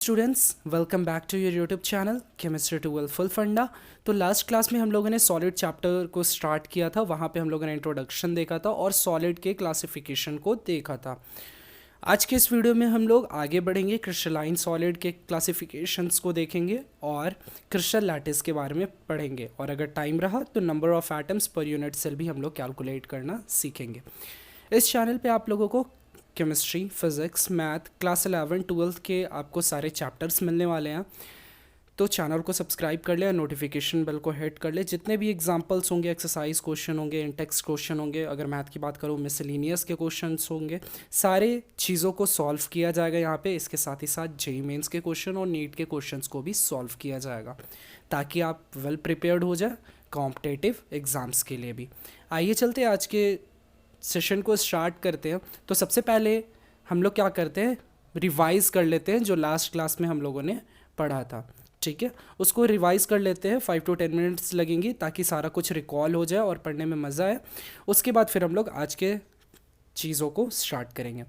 Students, welcome back to your YouTube channel chemistry twelve full funda. तो last class में हम लोगों ने सॉलिड चैप्टर को स्टार्ट किया था। वहाँ पे हम लोगों ने इंट्रोडक्शन देखा था और सॉलिड के क्लासिफिकेशन को देखा था। आज के इस वीडियो में हम लोग आगे बढ़ेंगे, क्रिस्टलाइन सॉलिड के क्लासिफिकेशंस को देखेंगे और क्रिस्टल लैटिस के बारे में पढ़ेंगे। और अगर टाइम रहा तो number of atoms per unit cell भी हम लोग कैलकुलेट करना सीखेंगे। इस चैनल पे आप लोगों को केमिस्ट्री, फिज़िक्स, मैथ, क्लास 11, 12 के आपको सारे चैप्टर्स मिलने वाले हैं। तो चैनल को सब्सक्राइब कर ले और नोटिफिकेशन बेल को हिट कर ले। जितने भी एग्जांपल्स होंगे, एक्सरसाइज क्वेश्चन होंगे, इंटेक्स क्वेश्चन होंगे, अगर मैथ की बात करूँ मिसलिनियस के क्वेश्चंस होंगे, सारे चीज़ों को सॉल्व किया जाएगा यहाँ पे। इसके साथ ही साथ जेईई मेंस के क्वेश्चन और नीट के क्वेश्चंस को भी सॉल्व किया जाएगा, ताकि आप वेल प्रिपेयर्ड हो जाए कॉम्पिटिटिव एग्ज़ाम्स के लिए भी। आइए चलते आज के सेशन को स्टार्ट करते हैं। तो सबसे पहले हम लोग क्या करते हैं, रिवाइज कर लेते हैं जो लास्ट क्लास में हम लोगों ने पढ़ा था। ठीक है, उसको रिवाइज कर लेते हैं। 5 to 10 मिनट्स लगेंगी ताकि सारा कुछ रिकॉल हो जाए और पढ़ने में मज़ा आए। उसके बाद फिर हम लोग आज के चीज़ों को स्टार्ट करेंगे।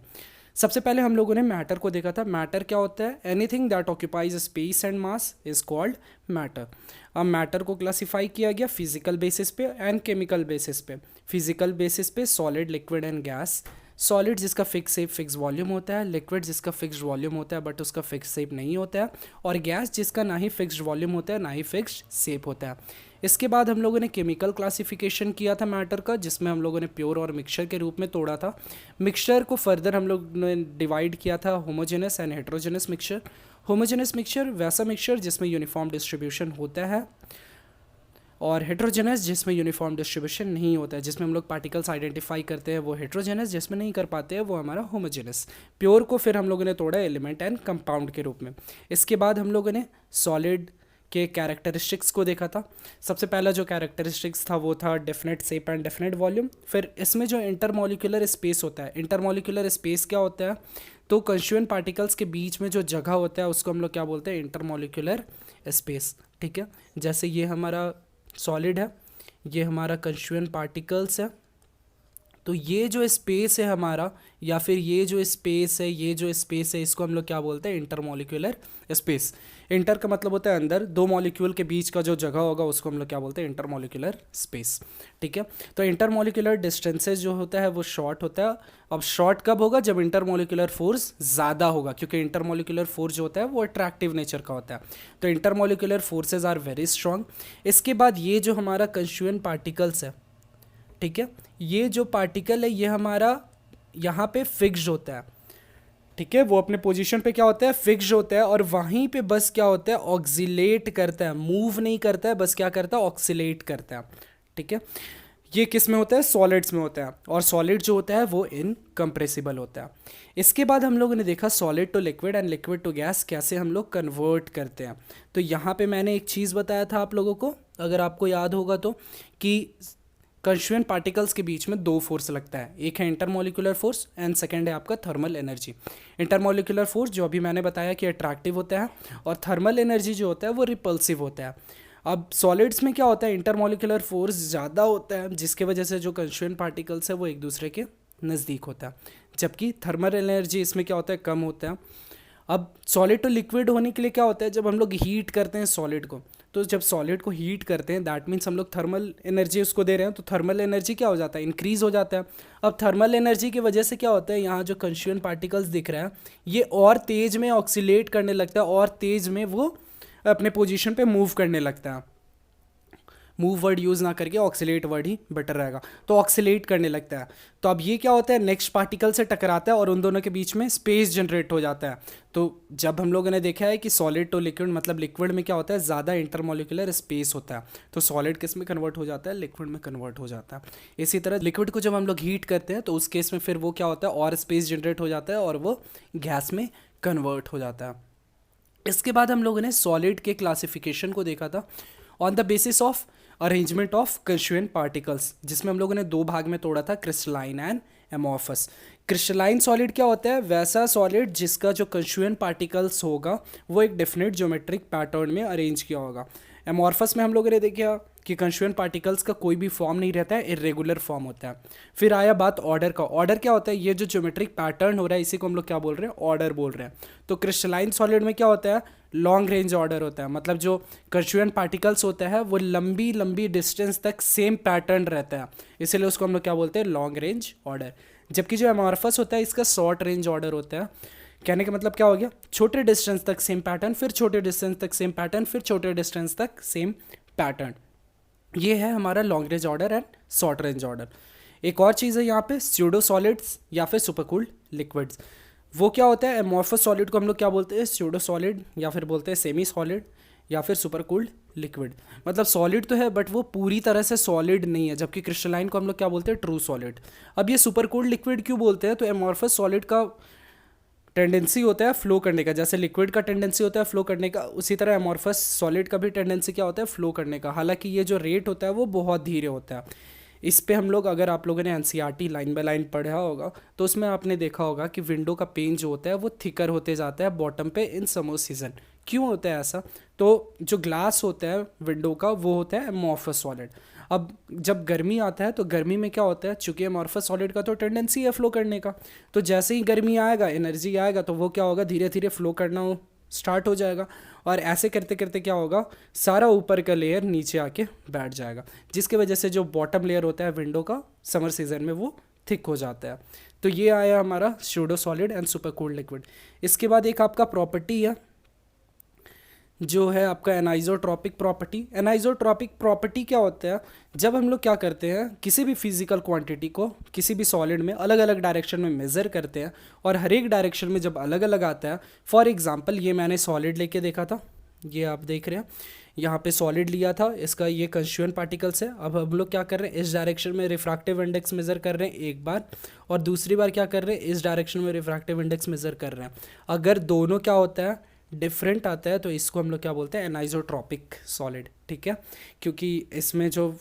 सबसे पहले हम लोगों ने मैटर को देखा था। मैटर क्या होता है? Anything that occupies space and mass is called matter. अब मैटर को क्लासिफाई किया गया फिजिकल बेसिस पे एंड केमिकल बेसिस पे। फिजिकल बेसिस पे solid, liquid and gas. Solid जिसका फिक्स शेप, फिक्स वॉल्यूम होता है, लिक्विड जिसका फिक्स्ड वॉल्यूम होता है बट उसका फिक्स शेप नहीं होता है, और गैस जिसका ना ही फिक्स्ड वॉल्यूम होता है ना ही फिक्स्ड शेप होता है। इसके बाद हम लोगों ने केमिकल क्लासिफिकेशन किया था मैटर का, जिसमें हम लोगों ने प्योर और मिक्सचर के रूप में तोड़ा था। मिक्सचर को फर्दर हम लोग ने डिवाइड किया था homogeneous and heterogeneous mixture. Homogeneous mixture वैसा मिक्सचर जिसमें यूनिफॉर्म डिस्ट्रीब्यूशन होता है, और हेट्रोजेनस जिसमें यूनिफॉर्म डिस्ट्रीब्यूशन नहीं होता है। जिसमें हम लोग पार्टिकल्स आइडेंटिफाई करते हैं वो हेट्रोजेनस, जिसमें नहीं कर पाते हैं वो हमारा होमोजेनस। प्योर को फिर हम लोगों ने तोड़ा एलिमेंट एंड कंपाउंड के रूप में। इसके बाद हम लोगों ने सॉलिड के कैरेक्टरिस्टिक्स को देखा था। सबसे पहला जो कैरेक्टरिस्टिक्स था वो था definite shape and definite volume. फिर इसमें जो इंटरमॉलिक्यूलर स्पेस होता है, इंटरमॉलिक्यूलर स्पेस क्या होता है? तो कंस्टिट्यूएंट पार्टिकल्स के बीच में जो जगह होता है उसको हम लोग क्या बोलते हैं? Intermolecular space. ठीक है, जैसे ये हमारा सॉलिड है, ये हमारा कंस्टिट्यूएंट पार्टिकल्स है, तो ये जो स्पेस है हमारा, या फिर ये जो स्पेस है, ये जो स्पेस है, इसको हम लोग क्या बोलते हैं? Intermolecular space. इंटर का मतलब होता है अंदर, दो मॉलिक्यूल के बीच का जो जगह होगा उसको हम लोग क्या बोलते हैं? Intermolecular space. ठीक है, तो इंटरमॉलिक्यूलर डिस्टेंसेस जो होता है वो शॉर्ट होता है। अब शॉर्ट कब होगा? जब इंटरमॉलिक्यूलर फोर्स ज़्यादा होगा, क्योंकि इंटरमॉलिक्यूलर फोर्स जो होता है वो अट्रैक्टिव नेचर का होता है। तो intermolecular forces are very strong. इसके बाद ये जो हमारा कंस्टिट्यूएंट पार्टिकल्स है, ठीक है, ये जो पार्टिकल है ये हमारा यहाँ पे फिक्स्ड होता है। ठीक है, वो अपने पोजीशन पे क्या होता है? फिक्स्ड होता है, और वहीं पे बस क्या होता है? ऑक्सीलेट करता है, मूव नहीं करता है, बस क्या करता है? ऑक्सीलेट करता है। ठीक है, ये किस में होता है? सॉलिड्स में होता है, और सॉलिड जो होता है वो इनकम्प्रेसिबल होता है। इसके बाद हम लोगों ने देखा solid to liquid and liquid to gas कैसे हम लोग कन्वर्ट करते हैं। तो यहाँ पे मैंने एक चीज़ बताया था आप लोगों को, अगर आपको याद होगा तो, कि कंस्टिट्यूएंट पार्टिकल्स के बीच में दो फोर्स लगता है। एक है इंटरमॉलिक्यूलर फोर्स एंड सेकंड है आपका थर्मल एनर्जी। इंटरमॉलिक्यूलर फोर्स जो अभी मैंने बताया कि अट्रैक्टिव होता है, और थर्मल एनर्जी जो होता है वो रिपल्सिव होता है। अब सॉलिड्स में क्या होता है? इंटरमॉलिक्यूलर फोर्स ज़्यादा होता है, जिसके वजह से जो कंस्टिट्यूएंट पार्टिकल्स है वो एक दूसरे के नज़दीक होता है, जबकि थर्मल एनर्जी इसमें क्या होता है? कम होता है। अब सॉलिड टू लिक्विड होने के लिए क्या होता है? जब हम लोग हीट करते हैं सॉलिड को, तो जब सॉलिड को हीट करते हैं दैट मीन्स हम लोग थर्मल एनर्जी उसको दे रहे हैं, तो थर्मल एनर्जी क्या हो जाता है? इंक्रीज़ हो जाता है। अब थर्मल एनर्जी की वजह से क्या होता है? यहाँ जो कंस्टिट्यूएंट पार्टिकल्स दिख रहा है ये और तेज़ में ऑक्सीलेट करने लगता है, और तेज़ में वो अपने पोजीशन पे मूव करने लगता है। मूव वर्ड यूज़ ना करके ऑक्सीलेट वर्ड ही बेटर रहेगा। तो ऑक्सीलेट करने लगता है। तो अब ये क्या होता है? नेक्स्ट पार्टिकल से टकराता है और उन दोनों के बीच में स्पेस जनरेट हो जाता है। तो जब हम लोगों ने देखा है कि सॉलिड टू लिक्विड, मतलब लिक्विड में क्या होता है? ज़्यादा इंटरमॉलिक्यूलर स्पेस होता है, तो सॉलिड किस में कन्वर्ट हो जाता है? लिक्विड में कन्वर्ट हो जाता है। इसी तरह लिक्विड को जब हम लोग हीट करते हैं तो उस केस में फिर वो क्या होता है? और स्पेस जनरेट हो जाता है और वो गैस में कन्वर्ट हो जाता है। इसके बाद हम लोगों ने सॉलिड के क्लासिफिकेशन को देखा था on the basis of arrangement of constituent particles, जिसमें हम लोगों ने दो भाग में तोड़ा था, crystalline and amorphous. Crystalline solid क्या होता है? वैसा सॉलिड जिसका जो कंस्टिट्यूएंट पार्टिकल्स होगा वो एक डेफिनेट ज्योमेट्रिक पैटर्न में अरेंज किया होगा। एमॉर्फस में हम लोगों ने देखा कि कंस्टिट्यूएंट पार्टिकल्स का कोई भी फॉर्म नहीं रहता है, इरेगुलर फॉर्म होता है। फिर आया बात ऑर्डर का। ऑर्डर क्या होता है, ये जो ज्योमेट्रिक पैटर्न हो रहा है इसी को हम लोग क्या बोल रहे हैं, ऑर्डर बोल रहे हैं। तो क्रिस्टलाइन सॉलिड में क्या होता है, लॉन्ग रेंज ऑर्डर होता है, मतलब जो कंस्टिट्यूएंट पार्टिकल्स होता है वो लंबी लंबी डिस्टेंस तक सेम पैटर्न रहता है, इसीलिए उसको हम लोग क्या बोलते हैं, लॉन्ग रेंज ऑर्डर। जबकि जो एमॉर्फस होता है इसका शॉर्ट रेंज ऑर्डर होता है। कहने का मतलब क्या हो गया, छोटे डिस्टेंस तक सेम पैटर्न, फिर छोटे डिस्टेंस तक सेम पैटर्न, फिर छोटे डिस्टेंस तक सेम पैटर्न। ये है हमारा long range order and short range order. एक और चीज़ है यहाँ पे स्यूडो सॉलिड्स या फिर सुपरकूल्ड लिक्विड्स। वो क्या होता है, एमॉर्फस सॉलिड को हम लोग क्या बोलते हैं, स्यूडो सॉलिड, या फिर बोलते हैं सेमी सॉलिड, या फिर सुपरकूल्ड लिक्विड। मतलब सॉलिड तो है बट वो पूरी तरह से सॉलिड नहीं है, जबकि क्रिस्टलाइन को हम लोग क्या बोलते हैं, ट्रू सॉलिड। अब ये सुपरकूल्ड लिक्विड क्यों बोलते हैं, तो एमॉर्फस सॉलिड का टेंडेंसी होता है फ्लो करने का, जैसे लिक्विड का टेंडेंसी होता है फ्लो करने का, उसी तरह एमॉर्फस सॉलिड का भी टेंडेंसी क्या होता है, फ्लो करने का। हालांकि ये जो रेट होता है वो बहुत धीरे होता है। इस पे हम लोग, अगर आप लोगों ने एनसीईआरटी लाइन बाय लाइन पढ़ा होगा तो उसमें आपने देखा होगा कि विंडो का पेन जो होता है वो थिकर होते जाता है बॉटम पे इन समर सीजन। क्यों होता है ऐसा, तो जो ग्लास होता है विंडो का वो होता है एमॉर्फस सॉलिड। अब जब गर्मी आता है तो गर्मी में क्या होता है, चूंकि एमॉर्फस सॉलिड का तो टेंडेंसी है फ्लो करने का, तो जैसे ही गर्मी आएगा, एनर्जी आएगा, तो वो क्या होगा, धीरे धीरे फ्लो करना स्टार्ट हो जाएगा। और ऐसे करते करते क्या होगा, सारा ऊपर का लेयर नीचे आके बैठ जाएगा, जिसकी वजह से जो बॉटम लेयर होता है विंडो का समर सीजन में वो थिक हो जाता है। तो ये आया हमारा pseudo solid and supercooled liquid. इसके बाद एक आपका प्रॉपर्टी है जो है आपका एनाइजोट्रॉपिक प्रॉपर्टी। एनाइजोट्रॉपिक प्रॉपर्टी क्या होता है, जब हम लोग क्या करते हैं, किसी भी फिजिकल क्वांटिटी को किसी भी सॉलिड में अलग अलग डायरेक्शन में मेज़र करते हैं, और हर एक डायरेक्शन में जब अलग अलग आता है, फॉर एग्जांपल ये मैंने सॉलिड लेके देखा था, ये आप देख रहे हैं यहाँ पे सॉलिड लिया था, इसका ये कंस्टिट्यूएंट पार्टिकल्स है। अब हम लोग क्या कर रहे हैं, इस डायरेक्शन में रिफ्रैक्टिव इंडेक्स मेज़र कर रहे हैं एक बार, और दूसरी बार क्या कर रहे हैं, इस डायरेक्शन में रिफ्रैक्टिव इंडेक्स मेज़र कर रहे हैं। अगर दोनों क्या होता है, डिफरेंट आता है, तो इसको हम लोग क्या बोलते हैं, एनाइजोट्रॉपिक सॉलिड। ठीक है, क्योंकि इसमें जो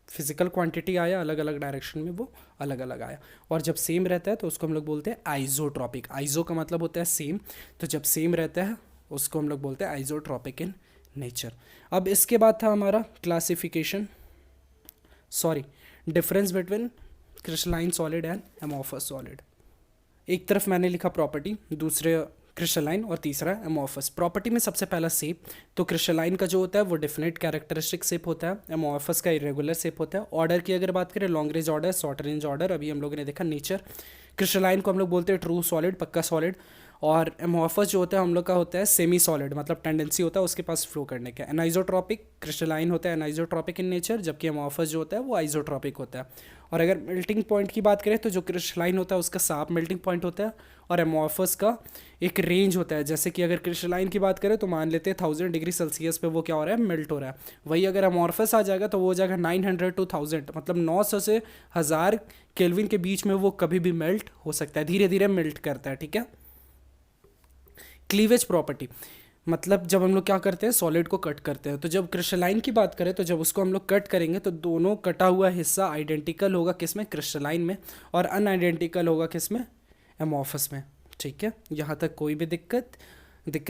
फिजिकल क्वांटिटी आया अलग अलग डायरेक्शन में वो अलग अलग आया, और जब सेम रहता है तो उसको हम लोग बोलते हैं आइजोट्रॉपिक। आइजो का मतलब होता है सेम, तो जब सेम रहता है उसको हम लोग बोलते हैं आइजोट्रॉपिक इन नेचर। अब इसके बाद था हमारा classification, sorry, difference between crystalline solid and amorphous solid. एक तरफ मैंने लिखा प्रॉपर्टी, दूसरे क्रिस्टलाइन, और तीसरा एमॉर्फस। प्रॉपर्टी में सबसे पहला शेप, तो क्रिस्टलाइन का जो होता है वो डेफिनेट कैरेक्टरिस्टिक शेप होता है, एमॉर्फस का इरेगुलर शेप होता है। ऑर्डर की अगर बात करें, long range order, short range order, अभी हम लोगों ने देखा नेचर। क्रिस्टलाइन को हम लोग बोलते हैं ट्रू सॉलिड, पक्का सॉलिड, और एमॉर्फस जो होता है हम लोग का होता है सेमी सॉलिड, मतलब टेंडेंसी होता है उसके पास फ्लो करने का। एनाइजोट्रॉपिक, क्रिस्टलाइन होता है एनाइजोट्रॉपिक इन नेचर, जबकि एमॉर्फस जो होता है वो आइजोट्रॉपिक होता है। और अगर मेल्टिंग पॉइंट की बात करें तो जो क्रिस्टलाइन होता है उसका शार्प मेल्टिंग पॉइंट होता है, और एमॉर्फस का एक रेंज होता है। जैसे कि अगर क्रिस्टलाइन की बात करें तो मान लेते हैं 1000 डिग्री सेल्सियस पे वो क्या हो रहा है, मेल्ट हो रहा है। वही अगर एमॉर्फस आ जाएगा तो वो हो जाएगा 900 to 1000, मतलब 900 से 1000 केल्विन के बीच में वो कभी भी मेल्ट हो सकता है, धीरे धीरे मेल्ट करता है। ठीक है, क्लीवेज प्रॉपर्टी, मतलब जब हम लोग क्या करते हैं, सॉलिड को कट करते हैं, तो जब क्रिस्टलाइन की बात करें तो जब उसको हम लोग कट करेंगे तो दोनों कटा हुआ हिस्सा आइडेंटिकल होगा किसमें, क्रिस्टलाइन में, और अनआइडेंटिकल होगा किसमें, एमॉर्फस में। ठीक है, यहाँ तक कोई भी दिक्कत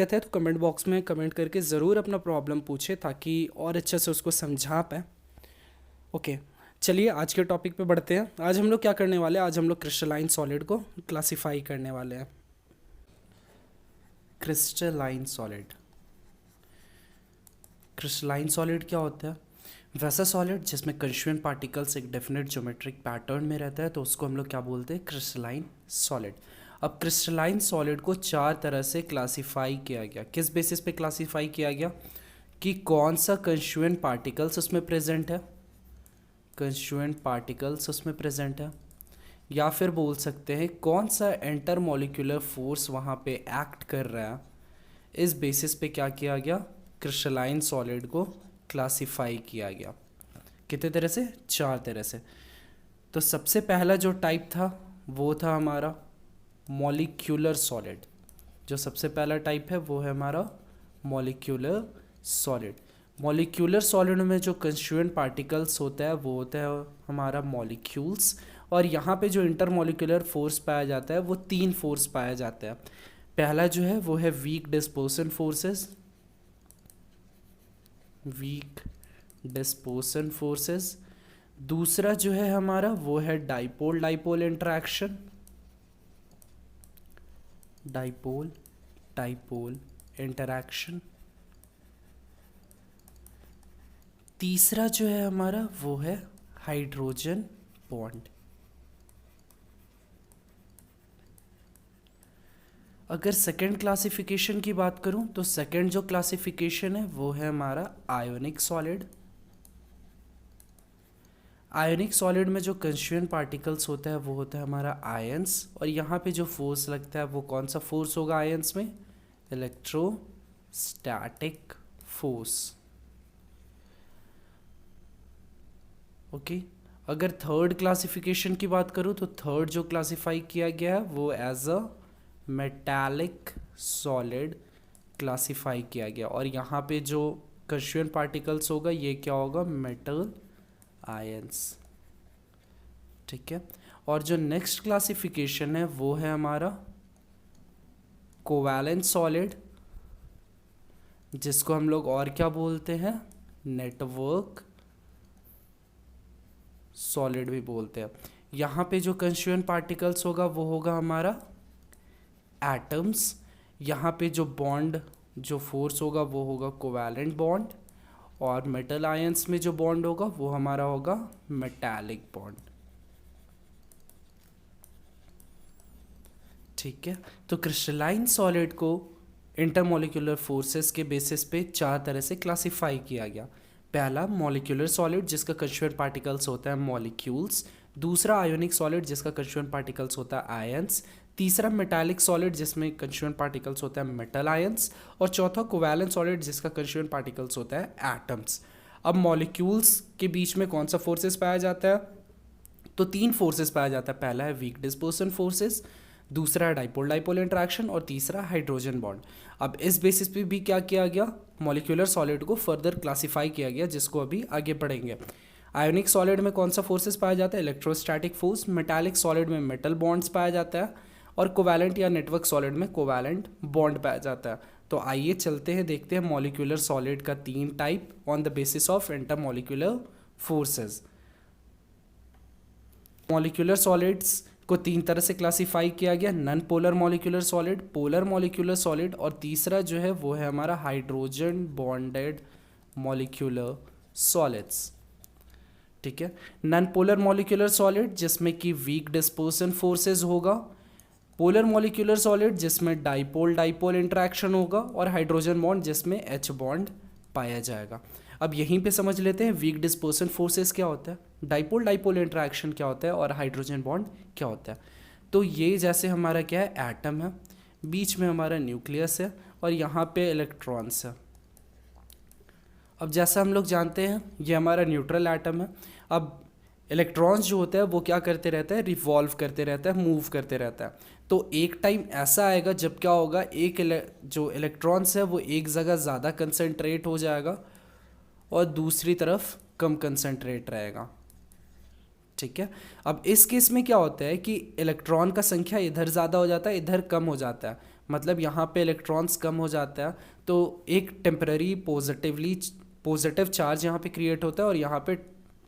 है तो कमेंट बॉक्स में कमेंट करके ज़रूर अपना प्रॉब्लम पूछे, ताकि और अच्छे से उसको समझा पाए। ओके, चलिए आज के टॉपिक पे बढ़ते हैं। आज हम लोग क्या करने वाले हैं, आज हम लोग क्रिस्टलाइन सॉलिड को क्लासीफाई करने वाले हैं। क्रिस्टलाइन सॉलिड, क्रिस्टलाइन सॉलिड क्या होता है, वैसा सॉलिड जिसमें कंस्टिट्यूएंट पार्टिकल्स एक डेफिनेट ज्योमेट्रिक पैटर्न में रहता है, तो उसको हम लोग क्या बोलते हैं, क्रिस्टलाइन सॉलिड। अब क्रिस्टलाइन सॉलिड को 4 तरह से क्लासीफाई किया गया। किस बेसिस पे क्लासीफाई किया गया, कि कौन सा कंस्टिट्यूएंट पार्टिकल्स उसमें प्रेजेंट है, कंस्टिट्यूएंट पार्टिकल्स उसमें प्रेजेंट है, या फिर बोल सकते हैं कौन सा इंटर मॉलिक्यूलर फोर्स वहाँ पे एक्ट कर रहा है। इस बेसिस पे क्या किया गया, क्रिस्टलाइन सॉलिड को क्लासिफाई किया गया। कितने तरह से, 4 तरह से। तो सबसे पहला जो टाइप था वो था हमारा मॉलिक्यूलर सॉलिड। जो सबसे पहला टाइप है वो है हमारा मॉलिक्यूलर सॉलिड। मॉलिक्यूलर सॉलिड में जो कंस्टिट्यूएंट पार्टिकल्स होता है वो होता है हमारा मॉलिक्यूल्स, और यहाँ पे जो इंटरमॉलिक्यूलर फोर्स पाया जाता है वो 3 फोर्स पाया जाता है। पहला जो है वो है weak dispersion forces, weak dispersion forces. दूसरा जो है हमारा वो है dipole dipole interaction, dipole dipole interaction. तीसरा जो है हमारा वो है हाइड्रोजन बॉन्ड। अगर सेकेंड क्लासिफिकेशन की बात करूं तो सेकेंड जो क्लासिफिकेशन है वो है हमारा आयोनिक सॉलिड। आयोनिक सॉलिड में जो कंस्टिट्यूएंट पार्टिकल्स होता है वो होता है हमारा आयंस, और यहाँ पे जो फोर्स लगता है वो कौन सा फोर्स होगा आयंस में? Electrostatic force. ओके। अगर थर्ड क्लासिफिकेशन की बात करूँ तो थर्ड जो क्लासिफाई किया गया है वो as a metallic solid classify किया गया, और यहाँ पे जो कंस्टिट्यूएंट पार्टिकल्स होगा ये क्या होगा? Metal ions. ठीक है। और जो नेक्स्ट क्लासिफिकेशन है वो है हमारा कोवैलेंट सॉलिड, जिसको हम लोग और क्या बोलते हैं? नेटवर्क सॉलिड भी बोलते हैं। यहाँ पे जो कंस्टिट्यूएंट पार्टिकल्स होगा वो होगा हमारा एटम्स। यहाँ पे जो बॉन्ड जो फोर्स होगा वो होगा कोवैलेंट बॉन्ड, और मेटल आयंस में जो बॉन्ड होगा वो हमारा होगा मेटालिक बॉन्ड। ठीक है। तो क्रिस्टलाइन सॉलिड को इंटरमोलिकुलर फोर्सेस के बेसिस पे चार तरह से क्लासिफाई किया गया। पहला मॉलिक्यूलर सॉलिड जिसका कंस्टिट्यूएंट पार्टिकल्स होता है मॉलिक्यूल्स। दूसरा आयोनिक सॉलिड जिसका कंस्टिट्यूएंट पार्टिकल्स होता है आयंस। तीसरा मेटालिक सॉलिड जिसमें कंस्टिट्यूएंट पार्टिकल्स होता है मेटल आयंस। और चौथा कोवैलेंट सॉलिड जिसका कंस्टिट्यूएंट पार्टिकल्स होता है एटम्स। अब मॉलिक्यूल्स के बीच में कौन सा फोर्सेस पाया जाता है? तो तीन फोर्सेस पाया जाता है। पहला है वीक डिस्पर्सन फोर्सेस, दूसरा है डाइपोल डाइपोल इंटरेक्शन, और तीसरा हाइड्रोजन बॉन्ड। अब इस बेसिस पे भी क्या किया गया? मॉलिक्यूलर सॉलिड को फर्दर क्लासिफाई किया गया, जिसको अभी आगे पढ़ेंगे। आयोनिक सॉलिड में कौन सा फोर्सेस पाया जाता है? Electrostatic force. मेटालिक सॉलिड में मेटल बॉन्ड्स पाया जाता है, और कोवैलेंट या नेटवर्क सॉलिड में कोवैलेंट बॉन्ड पाया जाता है। तो आइए चलते हैं, देखते हैं मॉलिक्यूलर सॉलिड का तीन type on the basis of intermolecular forces. Molecular solids को तीन तरह से क्लासिफाई किया गया: non polar molecular solid, polar molecular solid, और तीसरा जो है वो है हमारा हाइड्रोजन बॉन्डेड मॉलिक्यूलर सॉलिड्स। ठीक है। नॉन पोलर मॉलिक्यूलर सॉलिड जिसमें कि वीक डिस्पर्सन फोर्सेस होगा, पोलर मॉलिक्यूलर सॉलिड जिसमें डाइपोल डाइपोल इंटरेक्शन होगा, और हाइड्रोजन बॉन्ड जिसमें एच बॉन्ड पाया जाएगा। अब यहीं पे समझ लेते हैं वीक डिस्पर्सन फोर्सेस क्या होता है, डाइपोल डाइपोल इंटरेक्शन क्या होता है, और हाइड्रोजन बॉन्ड क्या होता है। तो ये जैसे हमारा क्या है, एटम है, बीच में हमारा न्यूक्लियस है, और यहाँ पे इलेक्ट्रॉन्स है। अब जैसा हम लोग जानते हैं ये हमारा न्यूट्रल एटम है। अब इलेक्ट्रॉन्स जो होता है वो क्या करते रहता है? रिवॉल्व करते रहता है, मूव करते रहता है। तो एक टाइम ऐसा आएगा जब क्या होगा, जो इलेक्ट्रॉन्स है वो एक जगह ज़्यादा कंसंट्रेट हो जाएगा और दूसरी तरफ कम कंसंट्रेट रहेगा। ठीक है। अब इस केस में क्या होता है कि इलेक्ट्रॉन का संख्या इधर ज़्यादा हो जाता है, इधर कम हो जाता है। मतलब यहाँ पे इलेक्ट्रॉन्स कम हो जाता है तो एक टेम्पररी पॉजिटिव चार्ज यहाँ पे क्रिएट होता है, और यहाँ पे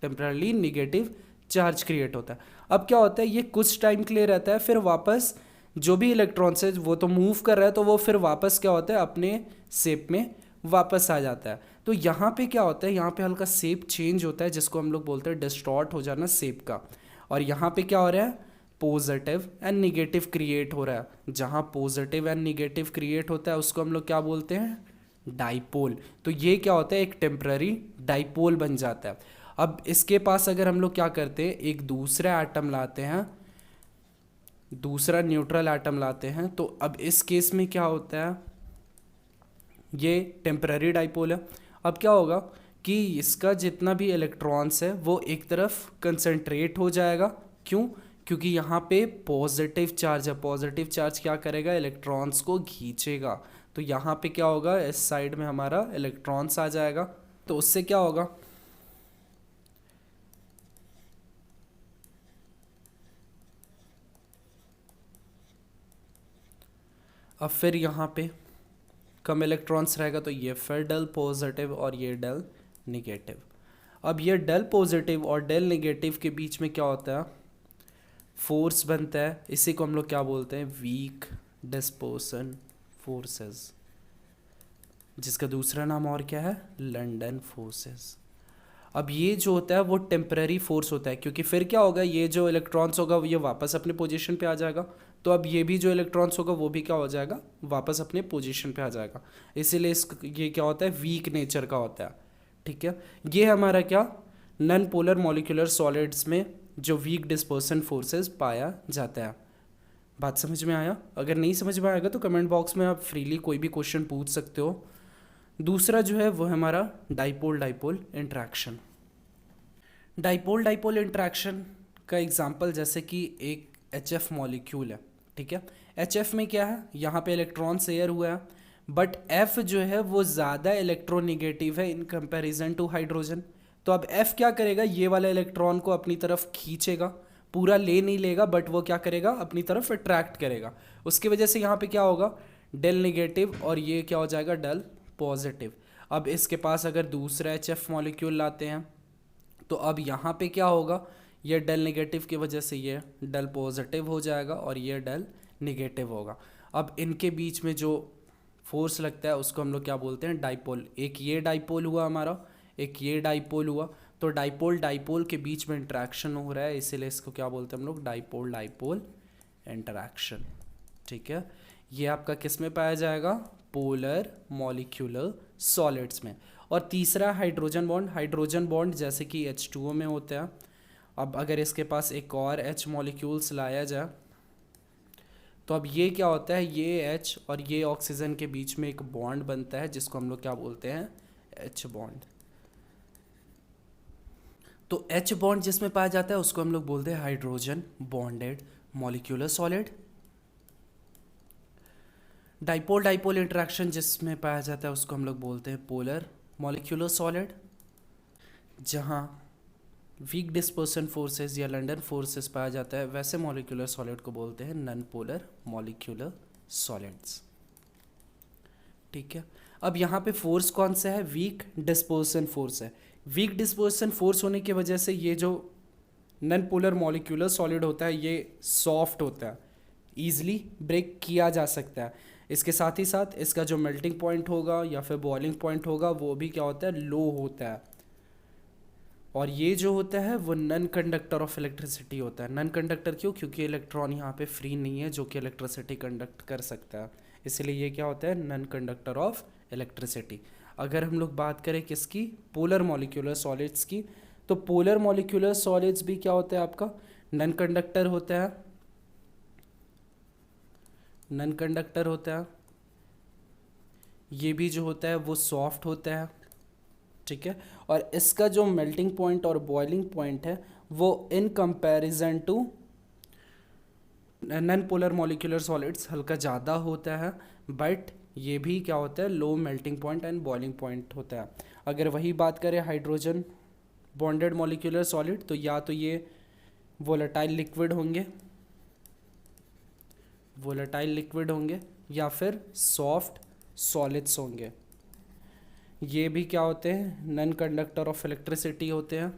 टेम्पररी निगेटिव चार्ज क्रिएट होता है। अब क्या होता है, ये कुछ टाइम के लिए रहता है, फिर वापस जो भी इलेक्ट्रॉन्स है वो तो मूव कर रहा है, तो वो फिर वापस क्या होता है, अपने शेप में वापस आ जाता है। तो यहाँ पे क्या होता है, यहाँ पे हल्का शेप चेंज होता है, जिसको हम लोग बोलते हैं डिस्टॉर्ट हो जाना शेप का। और यहाँ पे क्या हो रहा है, पॉजिटिव एंड निगेटिव क्रिएट हो रहा है। जहाँ पॉजिटिव एंड निगेटिव क्रिएट होता है उसको हम लोग क्या बोलते हैं, डाइपोल। तो ये क्या होता है, एक टेम्पररी डाइपोल बन जाता है। अब इसके पास अगर हम लोग क्या करते हैं, एक दूसरा एटम लाते हैं, दूसरा न्यूट्रल एटम लाते हैं, तो अब इस केस में क्या होता है, ये टेम्पररी डाइपोल है। अब क्या होगा कि इसका जितना भी इलेक्ट्रॉन्स है वो एक तरफ कंसंट्रेट हो जाएगा। क्यों? क्योंकि यहाँ पे पॉजिटिव चार्ज है। पॉजिटिव चार्ज क्या करेगा, इलेक्ट्रॉन्स को खींचेगा। तो यहाँ पे क्या होगा, इस साइड में हमारा इलेक्ट्रॉन्स आ जाएगा। तो उससे क्या होगा, अब फिर यहाँ पे कम इलेक्ट्रॉन्स रहेगा, तो ये फिर डल पॉजिटिव और ये डल निगेटिव। अब ये डेल पॉजिटिव और डेल नेगेटिव के बीच में क्या होता है, फोर्स बनता है, इसी को हम लोग क्या बोलते हैं, वीक डिस्पर्सन फोर्सेस, जिसका दूसरा नाम और क्या है, लंदन फोर्सेस। अब ये जो होता है वो टेम्पररी फोर्स होता है, क्योंकि फिर क्या होगा, ये जो इलेक्ट्रॉन्स होगा ये वापस अपने पोजीशन पे आ जाएगा, तो अब ये भी जो इलेक्ट्रॉन्स होगा वो भी क्या हो जाएगा, वापस अपने पोजीशन पे आ जाएगा। इसीलिए ये क्या होता है, वीक नेचर का होता है। ठीक है, ये हमारा क्या, नॉन पोलर मॉलिक्यूलर सॉलिड्स में जो वीक डिस्पर्सन फोर्सेस पाया जाता है। बात समझ में आया? अगर नहीं समझ में आएगा तो कमेंट बॉक्स में आप फ्रीली कोई भी क्वेश्चन पूछ सकते हो। दूसरा जो है वो है हमारा dipole dipole interaction. Dipole dipole interaction का एग्जांपल जैसे कि एक HF मॉलिक्यूल है। ठीक है, HF में क्या है, यहाँ पे इलेक्ट्रॉन शेयर हुआ है, बट F जो है वो ज़्यादा इलेक्ट्रोनिगेटिव है इन कंपैरिजन टू हाइड्रोजन। तो अब F क्या करेगा, ये वाला इलेक्ट्रॉन को अपनी तरफ खींचेगा, पूरा ले नहीं लेगा, बट वो क्या करेगा, अपनी तरफ अट्रैक्ट करेगा। उसकी वजह से यहाँ पे क्या होगा, डेल नेगेटिव, और ये क्या हो जाएगा, डेल पॉजिटिव। अब इसके पास अगर दूसरा HF मॉलिक्यूल लाते हैं तो अब यहाँ पे क्या होगा, ये डेल नेगेटिव की वजह से ये डेल पॉजिटिव हो जाएगा और ये डेल नेगेटिव होगा। अब इनके बीच में जो फोर्स लगता है उसको हम लोग क्या बोलते हैं, डाइपोल। एक ये डाइपोल हुआ हमारा, एक ये डाइपोल हुआ, तो डाइपोल डाइपोल के बीच में इंटरेक्शन हो रहा है, इसीलिए इसको क्या बोलते हैं हम लोग, डाइपोल डाइपोल इंटरेक्शन। ठीक है, ये आपका किस में पाया जाएगा, पोलर मॉलिक्यूलर सॉलिड्स में। और तीसरा हाइड्रोजन बॉन्ड। हाइड्रोजन बॉन्ड जैसे कि H2O में होता है। अब अगर इसके पास एक और H मॉलिक्यूल्स लाया जाए तो अब ये क्या होता है, ये H और ये ऑक्सीजन के बीच में एक बॉन्ड बनता है जिसको हम लोग क्या बोलते हैं, H बॉन्ड। तो H बॉन्ड जिसमें पाया जाता है उसको हम लोग बोलते हैं hydrogen bonded molecular solid. Dipole dipole interaction जिसमें पाया जाता है उसको हम लोग बोलते हैं पोलर मॉलिक्यूलर सॉलिड। जहाँ वीक डिस्पर्सन फोर्सेस या लंदन फोर्सेस पाया जाता है वैसे मॉलिक्यूलर सॉलिड को बोलते हैं नॉन पोलर मॉलिक्यूलर सॉलिड्स। ठीक है, अब यहाँ पे फोर्स कौन सा है, वीक डिस्पर्सन फोर्स है। वीक डिस्पर्सन फोर्स होने की वजह से ये जो नॉन पोलर मॉलिक्यूलर सॉलिड होता है ये सॉफ्ट होता है, ईजिली ब्रेक किया जा सकता है। इसके साथ ही साथ इसका जो मेल्टिंग पॉइंट होगा या फिर बॉइलिंग पॉइंट होगा वो भी क्या होता है, लो होता है। और ये जो होता है वो नॉन कंडक्टर ऑफ इलेक्ट्रिसिटी होता है। नॉन कंडक्टर क्यों, क्योंकि इलेक्ट्रॉन यहाँ पे फ्री नहीं है जो कि इलेक्ट्रिसिटी कंडक्ट कर सकता है, इसलिए ये क्या होता है, नॉन कंडक्टर ऑफ इलेक्ट्रिसिटी। अगर हम लोग बात करें किसकी, पोलर मॉलिक्यूलर सॉलिड्स की, तो पोलर मॉलिक्यूलर सॉलिड्स भी क्या होता है आपका, नॉन कंडक्टर होता है, नॉन कंडक्टर होता है। ये भी जो होता है वो सॉफ्ट होता है। ठीक है, और इसका जो मेल्टिंग पॉइंट और बॉइलिंग पॉइंट है वो in comparison to non polar molecular solids हल्का ज़्यादा होता है, बट ये भी क्या होता है, low melting point and boiling point होता है। अगर वही बात करें हाइड्रोजन बॉन्डेड मॉलिक्यूलर सॉलिड, तो या तो ये वोलेटाइल लिक्विड होंगे या फिर सॉफ्ट सॉलिड्स होंगे। ये भी क्या होते हैं, नॉन कंडक्टर ऑफ इलेक्ट्रिसिटी होते हैं।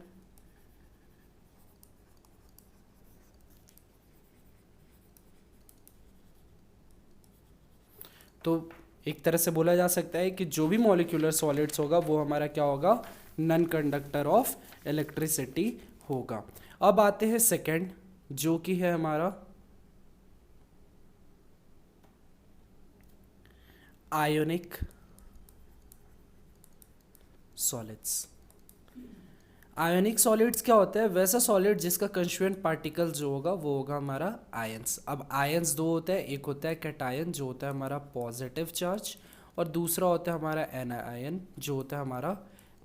तो एक तरह से बोला जा सकता है कि जो भी मॉलिक्यूलर सॉलिड्स होगा वो हमारा क्या होगा, नॉन कंडक्टर ऑफ इलेक्ट्रिसिटी होगा। अब आते हैं सेकंड, जो कि है हमारा आयोनिक सॉलिड्स। आयोनिक सॉलिड्स क्या होता है, वैसा सॉलिड जिसका कंस्टिट्यूएंट पार्टिकल जो होगा वो होगा हमारा आयंस। अब आयंस दो होता है, एक होता है कैटायन जो होता है हमारा पॉजिटिव चार्ज, और दूसरा होता है हमारा एनायन जो होता है हमारा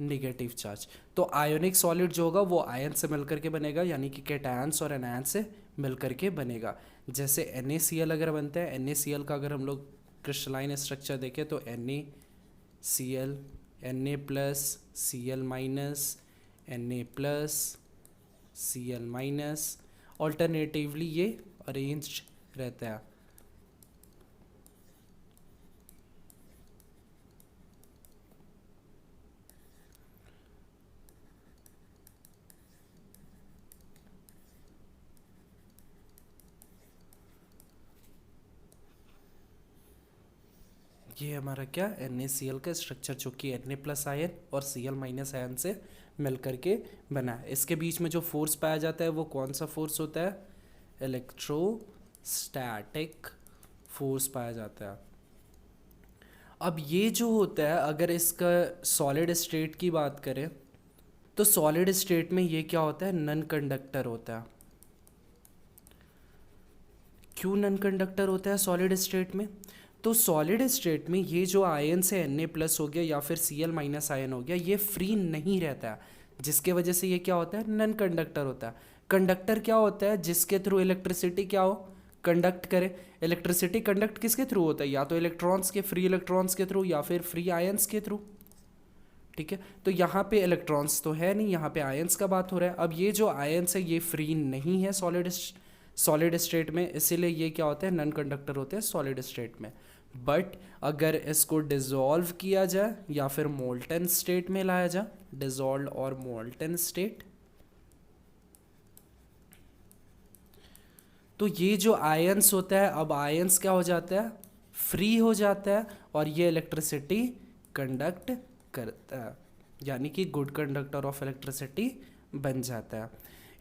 निगेटिव चार्ज। तो आयोनिक सॉलिड जो होगा वो आयन से मिलकर के बनेगा, यानी कि कैटायंस और एनायन से मिलकर के बनेगा। जैसे NaCl अगर बनता है, NaCl का अगर हम लोग क्रिस्टलाइन स्ट्रक्चर देखें तो NaCl, Na plus Cl minus, Na plus Cl minus, alternatively ये अरेंज रहता है। ये हमारा क्या NaCl का स्ट्रक्चर जो कि Na प्लस आयन और Cl माइनस आयन से मिल करके बना है। इसके बीच में जो फोर्स पाया जाता है वो कौन सा फोर्स होता है? इलेक्ट्रोस्टैटिक फोर्स पाया जाता है। अब ये जो होता है, अगर इसका सॉलिड स्टेट की बात करें तो सॉलिड स्टेट में ये क्या होता है? नन कंडक्टर होता है। क्यों नन कंडक्टर होता है सॉलिड स्टेट में? तो सॉलिड स्टेट में ये जो आयन से Na प्लस हो गया या फिर Cl माइनस आयन हो गया, ये फ्री नहीं रहता है, जिसके वजह से ये क्या होता है? नन कंडक्टर होता है। कंडक्टर क्या होता है? जिसके थ्रू इलेक्ट्रिसिटी क्या हो? कंडक्ट करे। इलेक्ट्रिसिटी कंडक्ट किसके थ्रू होता है? या तो इलेक्ट्रॉन्स के, फ्री इलेक्ट्रॉन्स के थ्रू, या फिर फ्री आयंस के थ्रू। ठीक है, तो यहाँ पे इलेक्ट्रॉन्स तो है नहीं, यहाँ पे आयंस का बात हो रहा है। अब ये जो आयंस है ये फ्री नहीं है सॉलिड स्टेट में, इसीलिए ये क्या होते हैं? नन कंडक्टर होते हैं सॉलिड स्टेट में। बट अगर इसको डिज़ोल्व किया जाए या फिर मोल्टन स्टेट में लाया जाए, डिज़ोल्व और मोल्टन स्टेट, तो ये जो आयंस होता है, अब आयंस क्या हो जाता है? फ्री हो जाता है और ये इलेक्ट्रिसिटी कंडक्ट करता है, यानी कि गुड कंडक्टर ऑफ इलेक्ट्रिसिटी बन जाता है।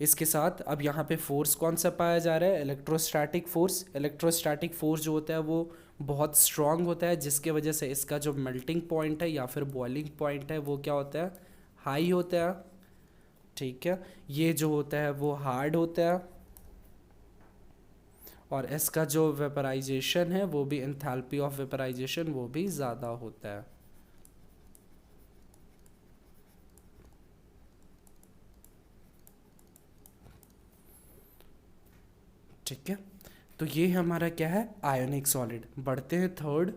इसके साथ अब यहाँ पे फोर्स कौन सा पाया जा रहा है? Electrostatic force. इलेक्ट्रोस्टैटिक फोर्स जो होता है वो बहुत स्ट्रांग होता है, जिसके वजह से इसका जो मेल्टिंग पॉइंट है या फिर बॉइलिंग पॉइंट है वो क्या होता है? हाई होता है। ठीक है, ये जो होता है वो हार्ड होता है, और इसका जो वेपराइजेशन है वो भी, एंथैल्पी ऑफ वेपराइजेशन वो भी ज़्यादा होता है। ठीक है, तो ये हमारा क्या है? Ionic solid. बढ़ते हैं थर्ड,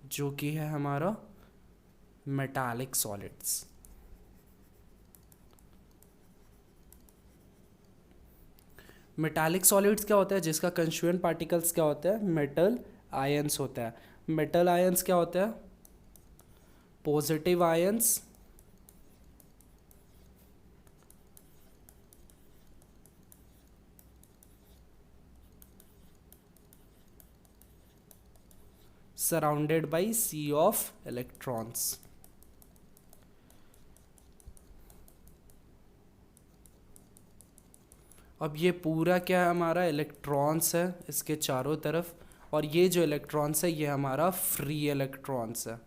जो कि है हमारा मेटालिक सॉलिड्स। मेटालिक सॉलिड्स क्या होता है? जिसका कंस्टिट्यूएंट पार्टिकल्स क्या होता है? मेटल आयंस होता है। मेटल आयंस क्या होता है? Positive ions surrounded by sea of electrons. अब ये पूरा क्या है? हमारा इलेक्ट्रॉन्स है इसके चारों तरफ, और ये जो इलेक्ट्रॉन्स है ये हमारा फ्री इलेक्ट्रॉन्स है।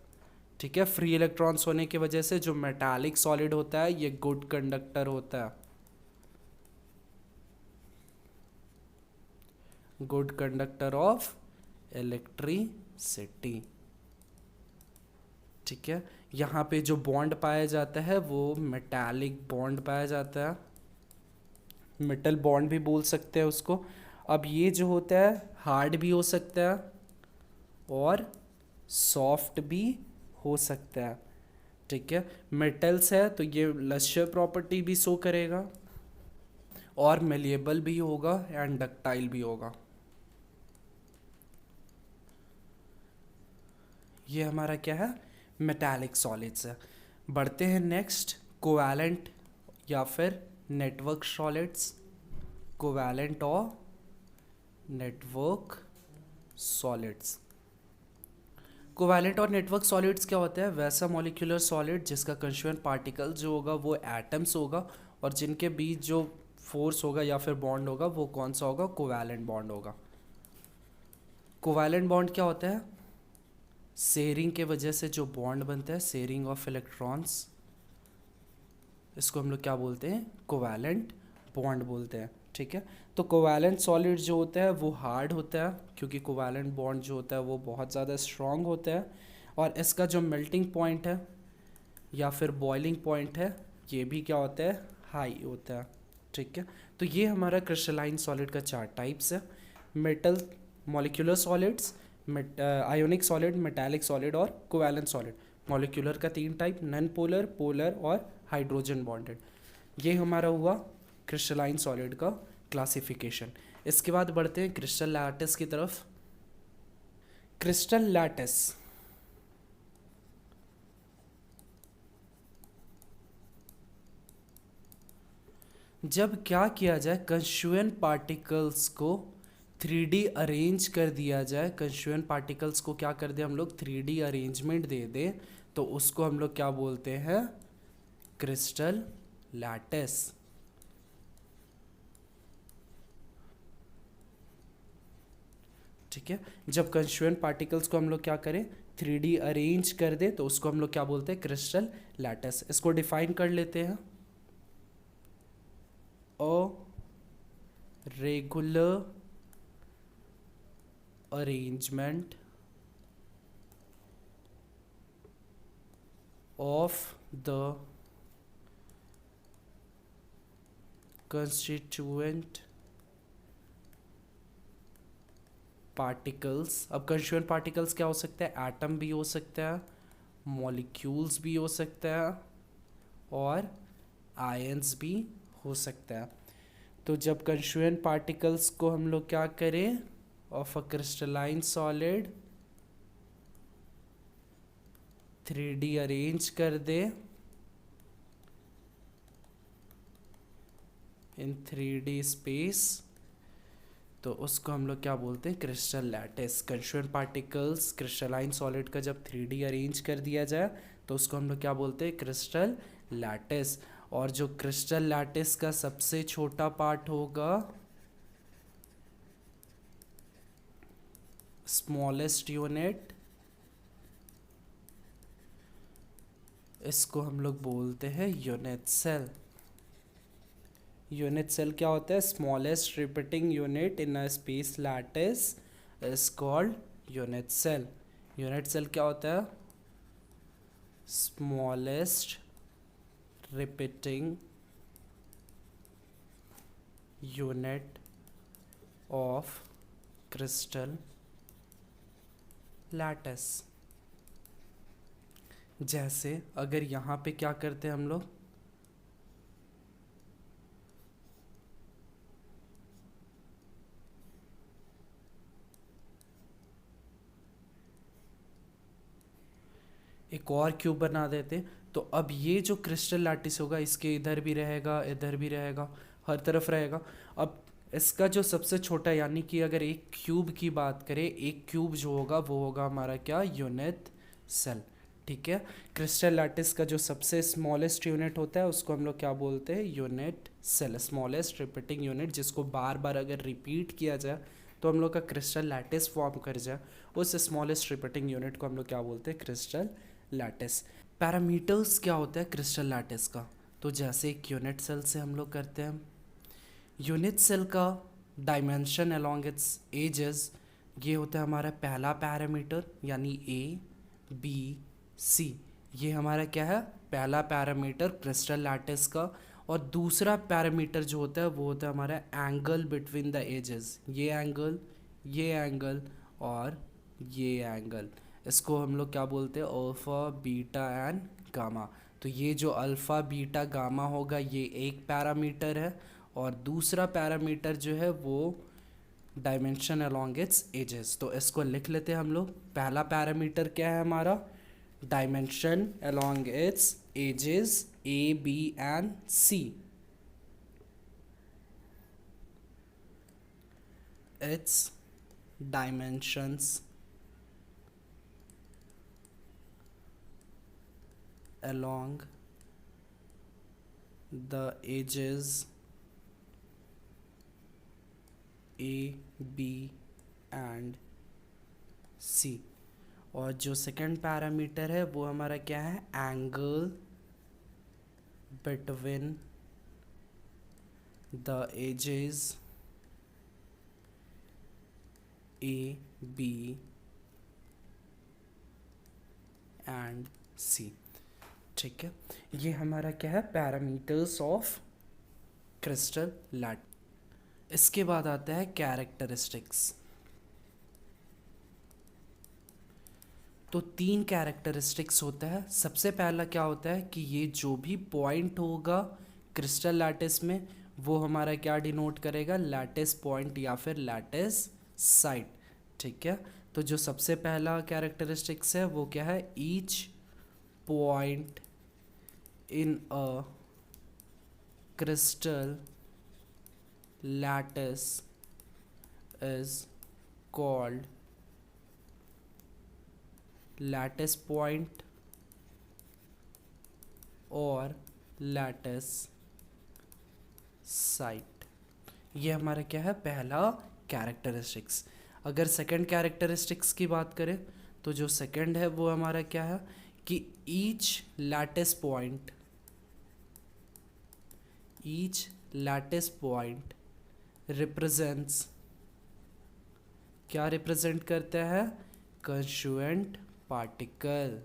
ठीक है, फ्री इलेक्ट्रॉन्स होने की वजह से जो मेटालिक सॉलिड होता है ये गुड कंडक्टर होता है, गुड कंडक्टर ऑफ इलेक्ट्रिसिटी। ठीक है, यहाँ पे जो बॉन्ड पाया जाता है वो मेटालिक बॉन्ड पाया जाता है, मेटल बॉन्ड भी बोल सकते हैं उसको। अब ये जो होता है हार्ड भी हो सकता है और सॉफ्ट भी हो सकता है। ठीक है, मेटल्स है तो ये लश्यर प्रॉपर्टी भी शो करेगा, और मेलिएबल भी होगा एंड डक्टाइल भी होगा। ये हमारा क्या है? मेटालिक सॉलिड्स है। बढ़ते हैं नेक्स्ट, कोवैलेंट या फिर नेटवर्क सॉलिड्स। कोवैलेंट और नेटवर्क सॉलिड्स। कोवैलेंट और नेटवर्क सॉलिड्स क्या होता है? वैसा मॉलिक्यूलर सॉलिड जिसका कंस्टिट्यूएंट पार्टिकल जो होगा वो एटम्स होगा, और जिनके बीच जो फोर्स होगा या फिर बॉन्ड होगा वो कौन सा होगा? कोवैलेंट बॉन्ड होगा। कोवैलेंट बॉन्ड क्या होता है? शेयरिंग के वजह से जो बॉन्ड बनता है, शेयरिंग ऑफ इलेक्ट्रॉन्स, इसको हम लोग क्या बोलते हैं? कोवैलेंट बॉन्ड बोलते हैं। ठीक है, तो कोवैलेंट सॉलिड जो होता है वो हार्ड होता है, क्योंकि कोवैलेंट बॉन्ड जो होता है वो बहुत ज़्यादा स्ट्रॉन्ग होता है, और इसका जो मेल्टिंग पॉइंट है या फिर बॉइलिंग पॉइंट है ये भी क्या होता है? हाई होता है। ठीक है, तो ये हमारा क्रिस्टलाइन सॉलिड का 4 टाइप्स है: metal molecular solids, ionic solid, metallic solid और कोवैलेंट सॉलिड। मॉलिक्यूलर का 3 टाइप: नॉन पोलर, पोलर और हाइड्रोजन बॉन्डेड। ये हमारा हुआ क्रिस्टलाइन सॉलिड का क्लासिफिकेशन। इसके बाद बढ़ते हैं क्रिस्टल लैटिस की तरफ। क्रिस्टल लैटिस जब क्या किया जाए, कंस्टिट्यूएंट पार्टिकल्स को 3D अरेंज कर दिया जाए, कंस्टिट्यूएंट पार्टिकल्स को क्या कर दे हम लोग, 3D अरेंजमेंट दे दें, तो उसको हम लोग क्या बोलते हैं, क्रिस्टल लैटिस। ठीक है, जब कंस्टिट्यूएंट पार्टिकल्स को हम लोग क्या करें, 3D अरेंज कर दे, तो उसको हम लोग क्या बोलते हैं, क्रिस्टल लैटिस। इसको डिफाइन कर लेते हैं, a regular arrangement of the constituent particles। अब constituent particles क्या हो सकता है, एटम भी हो सकता है, मॉलिक्यूल्स भी हो सकता है, और आयंस भी हो सकता है। तो जब constituent particles को हम लोग क्या करें, of a crystalline solid 3D arrange कर दे इन 3D स्पेस, तो उसको हम लोग क्या बोलते हैं, crystal lattice. Constituent particles crystalline solid का जब 3D अरेंज कर दिया जाए, तो उसको हम लोग क्या बोलते हैं, क्रिस्टल लैटिस। और जो क्रिस्टल लैटिस का सबसे छोटा पार्ट होगा, स्मॉलेस्ट यूनिट, इसको हम लोग बोलते हैं यूनिट सेल। यूनिट सेल क्या होता है, smallest repeating unit in a space lattice is called unit cell. Unit cell क्या होता है, smallest repeating unit of crystal lattice. जैसे अगर यहाँ पे क्या करते हैं हम लोग, एक और क्यूब बना देते, तो अब ये जो क्रिस्टल लैटिस होगा, इसके इधर भी रहेगा, इधर भी रहेगा, हर तरफ रहेगा। अब इसका जो सबसे छोटा, यानी कि अगर एक क्यूब की बात करें, एक क्यूब जो होगा वो होगा हमारा क्या, यूनिट सेल। ठीक है, क्रिस्टल लैटिस का जो सबसे स्मॉलेस्ट यूनिट होता है, उसको हम लोग क्या बोलते हैं, unit cell, smallest repeating unit, जिसको बार बार अगर रिपीट किया जाए तो हम लोग का क्रिस्टल लैटिस फॉर्म कर जाए, उस स्मॉलेस्ट रिपीटिंग यूनिट को हम लोग क्या बोलते हैं, क्रिस्टल लैटिस। पैरामीटर्स क्या होता है क्रिस्टल लैटिस का, तो जैसे एक यूनिट सेल से हम लोग करते हैं, यूनिट सेल का डायमेंशन अलोंग इट्स एजेस, ये होता है हमारा पहला पैरामीटर, यानी ए बी सी, ये हमारा क्या है, पहला पैरामीटर क्रिस्टल लैटिस का। और दूसरा पैरामीटर जो होता है वो होता है हमारा एंगल बिटवीन द एजेस, ये एंगल और ये एंगल, इसको हम लोग क्या बोलते हैं, अल्फा बीटा एंड गामा। तो ये जो अल्फा बीटा गामा होगा, ये एक पैरामीटर है, और दूसरा पैरामीटर जो है वो डायमेंशन अलोंग इट्स एजेस। तो इसको लिख लेते हैं हम लोग, पहला पैरामीटर क्या है हमारा, dimension along its edges A B and C, its dimensions along the edges A, B and C। और जो सेकंड पैरामीटर है वो हमारा क्या है, angle between the edges A, B and C। ठीक है, ये हमारा क्या है, पैरामीटर्स ऑफ क्रिस्टल लैटिस। इसके बाद आता है कैरेक्टरिस्टिक्स। तो 3 कैरेक्टरिस्टिक्स होता है। सबसे पहला क्या होता है कि ये जो भी पॉइंट होगा क्रिस्टल लैटिस में, वो हमारा क्या डिनोट करेगा, लैटिस पॉइंट या फिर लैटिस साइट। ठीक है, तो जो सबसे पहला कैरेक्टरिस्टिक्स है वो क्या है, each point in a crystal lattice is called lattice point और lattice site। ये हमारा क्या है, पहला कैरेक्टरिस्टिक्स। अगर सेकंड कैरेक्टरिस्टिक्स की बात करें तो जो सेकंड है वो हमारा क्या है कि ईच लैटिस पॉइंट रिप्रेजेंट्स, क्या रिप्रेजेंट करता है, कंस्टिट्यूएंट पार्टिकल।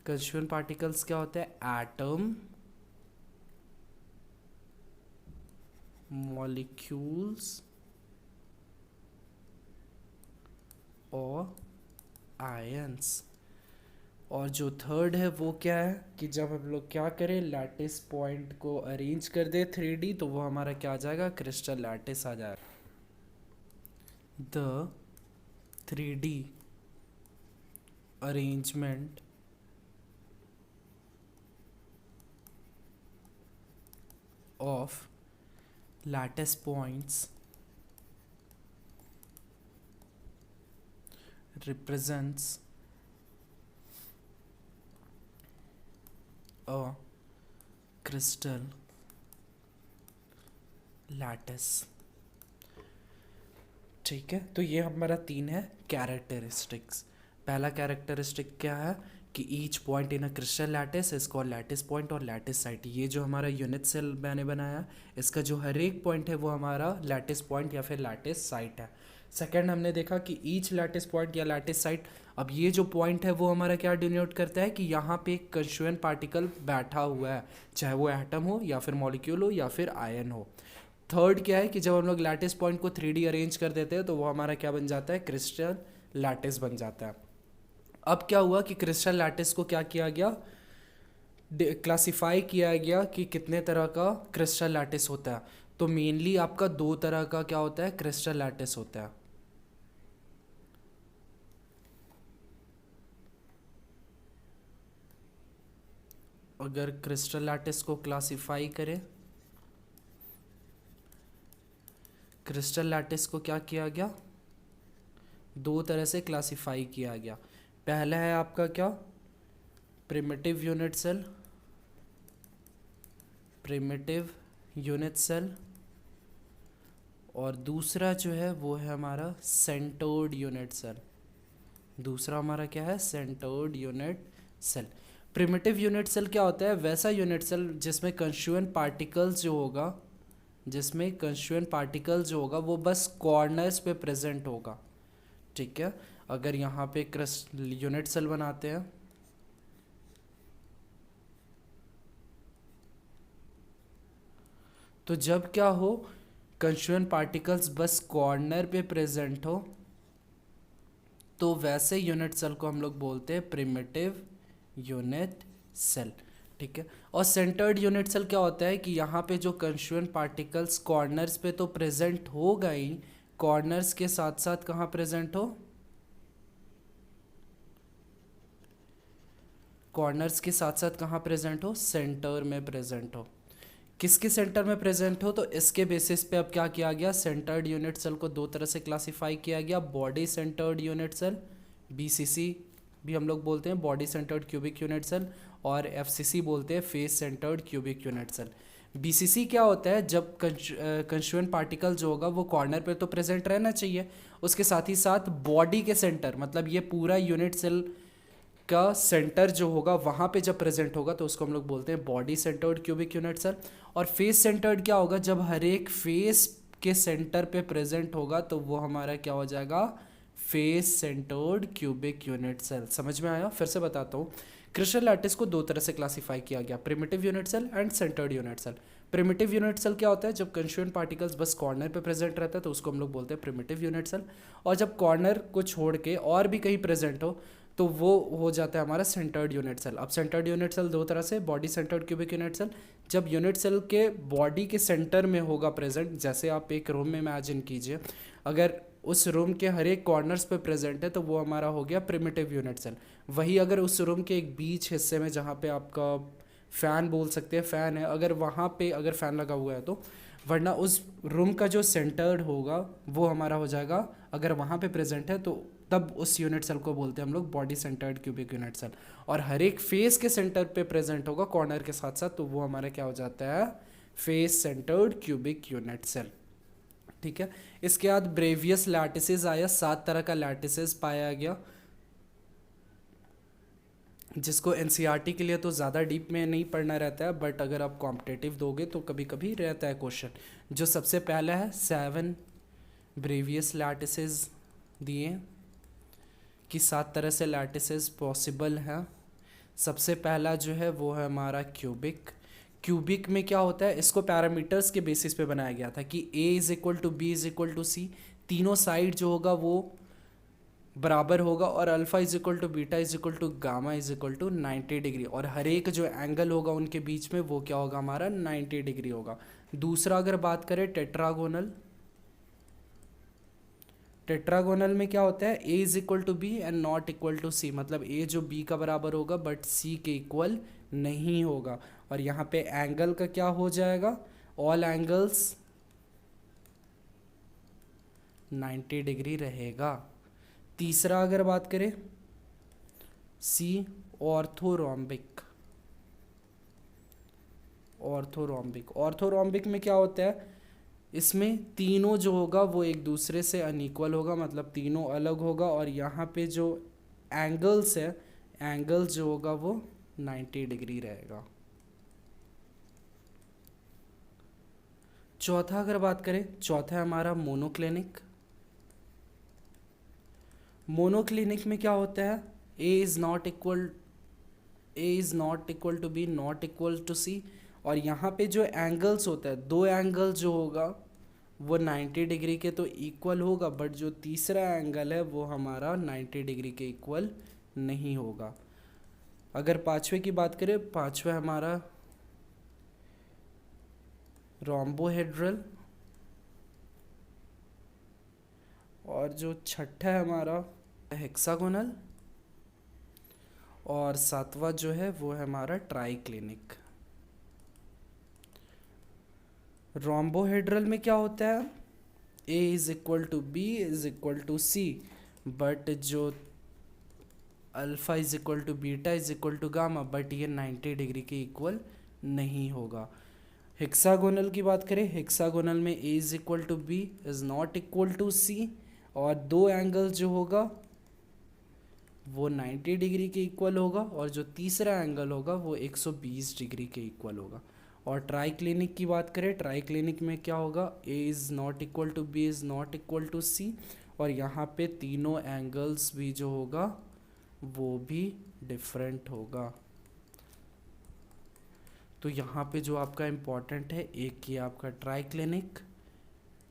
कंस्टिट्यूएंट पार्टिकल्स क्या होते हैं, एटम, मॉलिक्यूल्स और आयंस। और जो थर्ड है वो क्या है कि जब हम लोग क्या करें, लैटिस पॉइंट को अरेंज कर दे 3D, तो वो हमारा क्या आ जाएगा, क्रिस्टल लैटिस आ जाएगा। The 3D arrangement of lattice points represents a crystal lattice। ठीक है, तो ये हमारा 3 है कैरेक्टरिस्टिक्स। पहला कैरेक्टरिस्टिक क्या है कि each point in a crystal lattice is called lattice point और लैटिस साइट। ये जो हमारा यूनिट सेल मैंने बनाया, इसका जो हर एक पॉइंट है वो हमारा लैटिस पॉइंट या फिर लैटिस साइट है। सेकंड हमने देखा कि ईच लैटिस पॉइंट या लैटिस साइट, अब ये जो पॉइंट है वो हमारा क्या डिनोट करता है कि यहाँ पे एक कंस्टिट्यूएंट पार्टिकल बैठा हुआ है, चाहे वो एटम हो या फिर मॉलिक्यूल हो या फिर आयन हो। थर्ड क्या है कि जब हम लोग लैटिस पॉइंट को 3D अरेंज कर देते हैं तो वो हमारा क्या बन जाता है, क्रिस्टल लैटिस बन जाता है। अब क्या हुआ कि क्रिस्टल लैटिस को क्या किया गया, क्लासिफाई किया गया कि कितने तरह का क्रिस्टल लैटिस होता है। तो मेनली आपका 2 तरह का क्या होता है, क्रिस्टल लैटिस होता है। अगर क्रिस्टल लैटिस को क्लासिफाई करें, क्रिस्टल लैटिस को क्या किया गया, 2 तरह से क्लासिफाई किया गया। पहला है आपका क्या, प्रिमिटिव यूनिट सेल, और दूसरा जो है वो है हमारा सेंटर्ड यूनिट सेल। दूसरा हमारा क्या है, centred unit cell. Primitive unit cell क्या होता है, वैसा यूनिट सेल जिसमें कंस्टिट्यूएंट पार्टिकल्स जो होगा वो बस कॉर्नर्स पे प्रेजेंट होगा। ठीक है, अगर यहाँ पे यूनिट सेल बनाते हैं, तो जब क्या हो, कंस्टिट्यूएंट पार्टिकल्स बस कॉर्नर पे प्रेजेंट हो, तो वैसे यूनिट सेल को हम लोग बोलते हैं प्रिमिटिव यूनिट सेल। ठीक है, और सेंटर्ड यूनिट सेल क्या होता है कि यहाँ पे जो कंस्टिट्यूएंट पार्टिकल्स कॉर्नर्स पे तो प्रेजेंट होगा ही, कॉर्नर्स के साथ साथ कहाँ प्रेजेंट हो, कॉर्नर्स के साथ साथ कहाँ प्रेजेंट हो, सेंटर में प्रेजेंट हो। किसके सेंटर में प्रेजेंट हो, तो इसके बेसिस पे अब क्या किया गया, सेंटर्ड यूनिट सेल को 2 तरह से क्लासिफाई किया गया, body centred unit cell, BCC भी हम लोग बोलते हैं, body centred cubic unit cell, और FCC बोलते हैं, face centred cubic unit cell. BCC क्या होता है, जब कंस्टिट्यूएंट पार्टिकल जो होगा वो कॉर्नर पे तो प्रेजेंट रहना चाहिए, उसके साथ ही साथ बॉडी के सेंटर, मतलब ये पूरा यूनिट सेल का सेंटर जो होगा वहाँ पे जब प्रेजेंट होगा तो उसको हम लोग बोलते हैं body centred cubic unit cell. और फेस सेंटर्ड क्या होगा, जब हर एक फेस के सेंटर पे प्रेजेंट होगा तो वो हमारा क्या हो जाएगा, face centred cubic unit cell. समझ में आया, फिर से बताता हूँ। क्रिस्टल लैटिस को 2 तरह से क्लासिफाई किया गया, primitive unit cell and centred unit cell. Primitive unit cell क्या होता है, जब कंस्टिट्यूएंट पार्टिकल्स बस कॉर्नर पे प्रेजेंट रहता है तो उसको हम लोग बोलते हैं प्रिमिटिव यूनिट सेल, और जब कॉर्नर को छोड़ के और भी कहीं प्रेजेंट हो तो वो हो जाता है हमारा सेंटर्ड यूनिट सेल। अब सेंटर्ड यूनिट सेल 2 तरह से, body centred cubic unit cell, जब यूनिट सेल के बॉडी के सेंटर में होगा प्रेजेंट, जैसे आप एक रूम में इमेजिन कीजिए, अगर उस रूम के हर एक कॉर्नर्स पे प्रेजेंट है तो वो हमारा हो गया प्रिमिटिव यूनिट सेल। वही अगर उस रूम के एक बीच हिस्से में जहाँ पे आपका फ़ैन बोल सकते हैं, फ़ैन है अगर वहाँ पे अगर फ़ैन लगा हुआ है तो, वरना उस रूम का जो सेंटर्ड होगा वो हमारा हो जाएगा, अगर वहाँ पे प्रेजेंट है तो तब उस यूनिट सेल को बोलते हैं हम लोग body centred cubic unit cell. और हर एक फेस के सेंटर पे प्रेजेंट होगा कॉर्नर के साथ साथ, तो वो हमारा क्या हो जाता है, face centred cubic unit cell. ठीक है। इसके बाद ब्रेवियस लैटिसेस आया, 7 तरह का लैटिसेस पाया गया, जिसको एनसीईआरटी के लिए तो ज़्यादा डीप में नहीं पढ़ना रहता है, बट अगर आप कॉम्पिटिटिव दोगे तो कभी कभी रहता है क्वेश्चन। जो सबसे पहला है 7 ब्रेवियस लैटिसेस दिए कि 7 तरह से लैटिसेस पॉसिबल हैं। सबसे पहला जो है वो है हमारा क्यूबिक। क्यूबिक में क्या होता है, इसको पैरामीटर्स के बेसिस पे बनाया गया था कि a is equal to B is equal to C, तीनों साइड जो होगा वो बराबर होगा, और alpha is equal to beta is equal to gamma is equal to 90 degree, और हर एक जो एंगल होगा उनके बीच में वो क्या होगा हमारा 90 डिग्री होगा। दूसरा अगर बात करें टेट्रागोनल, टेट्रागोनल में क्या होता है, a is equal to B and not equal to C, मतलब a जो b का बराबर होगा बट c के इक्वल नहीं होगा, और यहाँ पे एंगल का क्या हो जाएगा, ऑल एंगल्स 90 डिग्री रहेगा। तीसरा अगर बात करें सी ऑर्थोरोम्बिक, ऑर्थोरोम्बिक में क्या होता है, इसमें तीनों जो होगा वो एक दूसरे से अनइक्वल होगा, मतलब तीनों अलग होगा, और यहाँ पे जो एंगल्स है, एंगल्स जो होगा वो 90 डिग्री रहेगा। चौथा अगर बात करें, चौथा है हमारा मोनोक्लिनिक। मोनोक्लिनिक में क्या होता है, a is not equal to B not equal to C, और यहाँ पे जो एंगल्स होता है, दो एंगल जो होगा वो 90 डिग्री के तो इक्वल होगा, बट जो तीसरा एंगल है वो हमारा 90 डिग्री के इक्वल नहीं होगा। अगर पांचवे की बात करें, पांचवा हमारा रोम्बोहेड्रल, और जो छठा है हमारा हेक्सागोनल, और सातवां जो है वो है हमारा ट्राइक्लिनिक। रोम्बोहेड्रल में क्या होता है, a is equal to B is equal to C, but जो alpha is equal to beta is equal to gamma, but ये 90 डिग्री के इक्वल नहीं होगा। हेक्सागोनल की बात करें, हेक्सागोनल में a is equal to B is not equal to C, और दो एंगल जो होगा वो 90 डिग्री के इक्वल होगा, और जो तीसरा एंगल होगा वो 120 डिग्री के इक्वल होगा। और ट्राइक्लिनिक की बात करें, ट्राइक्लिनिक में क्या होगा, a is not equal to B is not equal to C, और यहाँ पे तीनों एंगल्स भी जो होगा वो भी डिफरेंट होगा। तो यहाँ पे जो आपका इम्पॉर्टेंट है, एक ये आपका ट्राइक्लिनिक,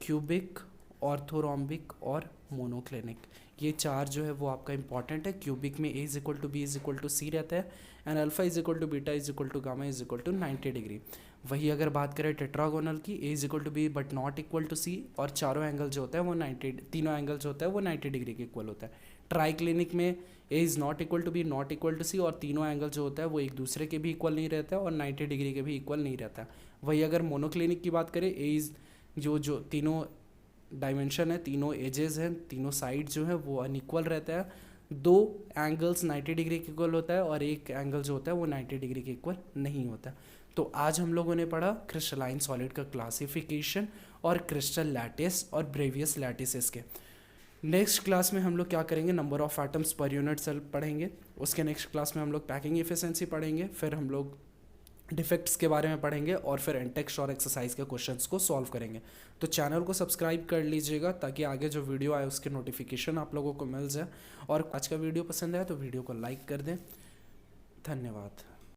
क्यूबिक, ऑर्थोरोम्बिक और मोनोक्लिनिक, ये चार जो है वो आपका इंपॉर्टेंट है। क्यूबिक में a is equal to B is equal to C रहता है, and alpha is equal to beta is equal to gamma is equal to 90 degree. वही अगर बात करें टेट्रागोनल की, a is equal to B but not equal to C, और चारों angle जो होता है वो 90, तीनों एंगल जो होता है वो 90 डिग्री के इक्वल होता है। ट्राइक्लिनिक में a is not equal to B not equal to C, और तीनों एंगल जो होता है वो एक दूसरे के भी इक्वल नहीं रहता है और 90 डिग्री के भी इक्वल नहीं रहता है। वही अगर मोनोक्लिनिक की बात करें, a इज़ जो तीनों डायमेंशन है, तीनों एजेस हैं, तीनों साइड जो है वो अनइक्वल रहता है, दो एंगल्स 90 डिग्री के इक्वल होता है और एक एंगल जो होता है वो 90 डिग्री के इक्वल नहीं होता। तो आज हम लोगों ने पढ़ा क्रिस्टलाइन सॉलिड का क्लासिफिकेशन और क्रिस्टल लैटिस और ब्रेवियस लैटिसेस के। नेक्स्ट क्लास में हम लोग क्या करेंगे, number of atoms per unit cell पढ़ेंगे। उसके नेक्स्ट क्लास में हम लोग पैकिंग एफिशिएंसी पढ़ेंगे, फिर हम लोग डिफेक्ट्स के बारे में पढ़ेंगे, और फिर एंटेक्स्ट और एक्सरसाइज के क्वेश्चंस को सॉल्व करेंगे। तो चैनल को सब्सक्राइब कर लीजिएगा ताकि आगे जो वीडियो आए उसके नोटिफिकेशन आप लोगों को मिल जाए, और आज का वीडियो पसंद आए तो वीडियो को लाइक कर दें। धन्यवाद।